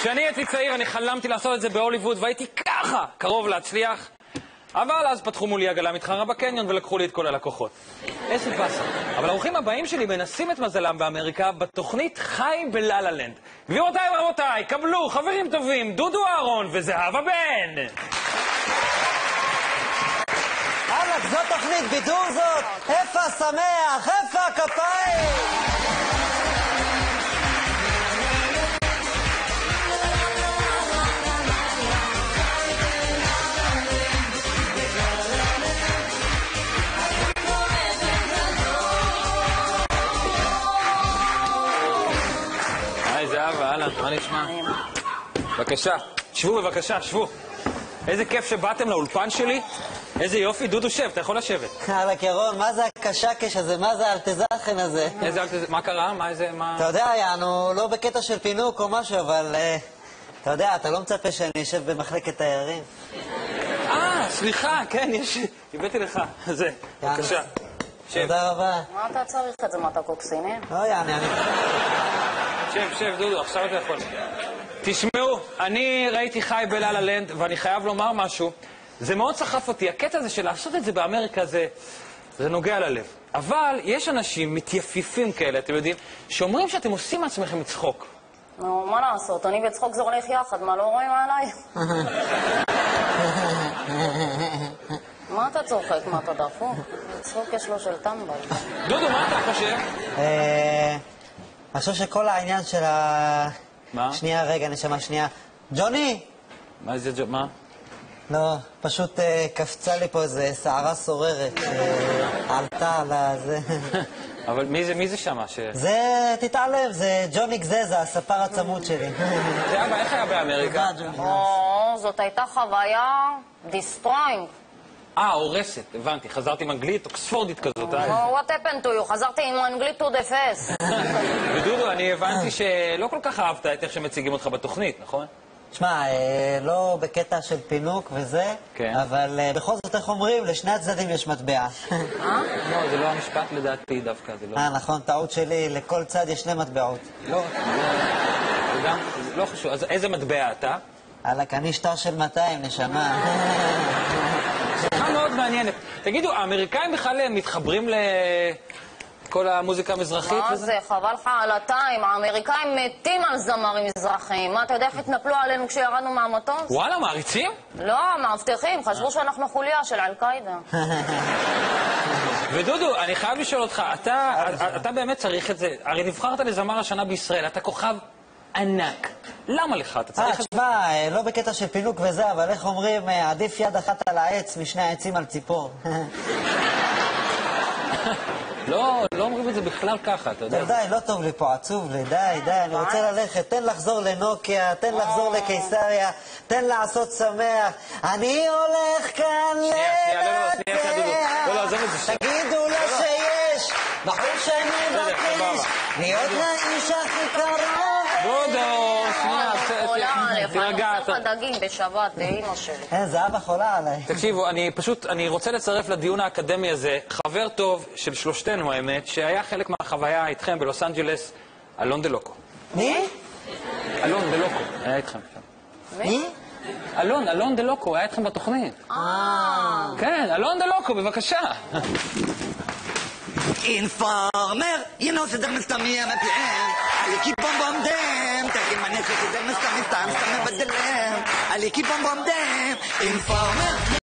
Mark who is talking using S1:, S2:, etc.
S1: כשאני הייתי צעיר אני חלמתי לעשות את זה בהוליווד והייתי ככה קרוב להצליח, אבל אז פתחו מולי עגלה מתחרה בקניון ולקחו לי את כל הלקוחות. איזה באסה. אבל האורחים הבאים שלי מנסים את מזלם באמריקה בתוכנית חי בלה-לה לנד. גבירותיי ורבותיי, קבלו חברים טובים, דודו אהרון וזהבה בן.
S2: הלאה, זו תוכנית בידור זאת. איפה שמח, איפה הכפיים.
S1: היי זהבה, אהלן, מה נשמע? בבקשה, שבו בבקשה, שבו. איזה כיף שבאתם לאולפן שלי. איזה יופי, דודו שב, אתה יכול לשבת.
S2: הלאה קרון, מה זה הקשקש הזה? מה זה האלטזכן הזה?
S1: איזה אלטזכן? מה קרה? מה איזה, מה...
S2: אתה יודע, יענו, לא בקטע של פינוק או משהו, אבל... אתה יודע, אתה לא מצפה שאני אשב במחלקת תיירים.
S1: סליחה, כן, יש... הבאתי לך. זה, בבקשה. שב.
S2: תודה רבה.
S3: מה אתה צריך את זה? מה אתה קוקסיני?
S2: לא, יעני, אני...
S1: שב, דודו, עכשיו אתה יכול. תשמעו, אני ראיתי חי בלה-לה לנד, ואני חייב לומר משהו. זה מאוד סחף אותי. הקטע הזה של לעשות את זה באמריקה זה נוגע ללב. אבל יש אנשים מתייפיפים כאלה, אתם יודעים, שאומרים שאתם עושים מעצמכם צחוק.
S3: נו, מה לעשות? אני וצחוק זה הולך יחד, מה לא רואים עליי? מה אתה צוחק? מה אתה דפוק? צחוק יש לו של טמבל.
S1: דודו, מה אתה חושב?
S2: אני חושב שכל העניין של ה...
S1: מה?
S2: שנייה, רגע, נשמה, שנייה. ג'וני!
S1: מה זה, מה?
S2: לא, פשוט קפצה לי פה איזה שערה סוררת שעלתה על הזה.
S1: אבל מי זה שמה?
S2: זה, תתעלם, זה ג'וני גזזה, הספר הצמוד שלי.
S1: זה אבא, איך היה באמריקה?
S3: זאת הייתה חוויה דיסטרוינג.
S1: הורסת, הבנתי. חזרתי עם אנגלית אוקספורדית כזאת.
S3: What happened to you? חזרתי עם אנגלית to the face.
S1: ודודו, אני הבנתי שלא כל כך אהבת את איך שמציגים אותך בתוכנית, נכון?
S2: שמע, לא בקטע של פינוק וזה, אבל בכל זאת, איך אומרים, לשני הצדדים יש מטבע.
S1: לא, זה לא המשפט לדעתי דווקא, זה לא...
S2: נכון, טעות שלי, לכל צד יש שני מטבעות.
S1: לא, זה גם, לא חשוב. אז איזה מטבע אתה?
S2: הלאה, אני שטר של 200, נשמה.
S1: שיחה מאוד מעניינת. תגידו, האמריקאים בכלל מתחברים לכל המוזיקה המזרחית?
S3: מה זה? חבל לך על הטיים. האמריקאים מתים על זמרים מזרחיים. מה, אתה יודע איך התנפלו עלינו כשירדנו מהמטוס?
S1: וואלה, מעריצים?
S3: לא, מאבטחים. חשבו שאנחנו חוליה של אל-קאידה.
S1: ודודו, אני חייב לשאול אותך, אתה באמת צריך את זה. הרי נבחרת לזמר השנה בישראל, אתה כוכב ענק. למה לך? אתה צריך את זה?
S2: תשמע, לא בקטע של פינוק וזה, אבל איך אומרים, עדיף יד אחת על העץ משני העצים על ציפור.
S1: לא אומרים את זה בכלל ככה, אתה יודע.
S2: די, לא טוב לי פה, עצוב לי, די, אני רוצה ללכת, תן לחזור לנוקיה, תן לחזור לקיסריה, תן לעשות שמח, אני הולך כאן לנצח, תגידו לו שיש, בחור שאני מבקש, להיות לאיש הכי קרוב.
S1: דודו, שנייה, תירגע.
S3: לפעמים הדגים בשבת, באמא שלי.
S2: זהבה חולה עליי.
S1: תקשיבו, אני רוצה לצרף לדיון האקדמי הזה חבר טוב של שלושתנו, האמת, שהיה חלק מהחוויה איתכם בלוס אנג'לס, אלון דה לוקו.
S2: מי?
S1: אלון דה לוקו, היה איתכם.
S2: מי?
S1: אלון דה לוקו, היה איתכם בתוכנית. כן, אלון דה לוקו, בבקשה.
S4: Informer, you know that I'm stomach at the end. I keep on them, taking my necklace, I'm stomach, I'm stomach, but the lamb. I keep on them. Informer.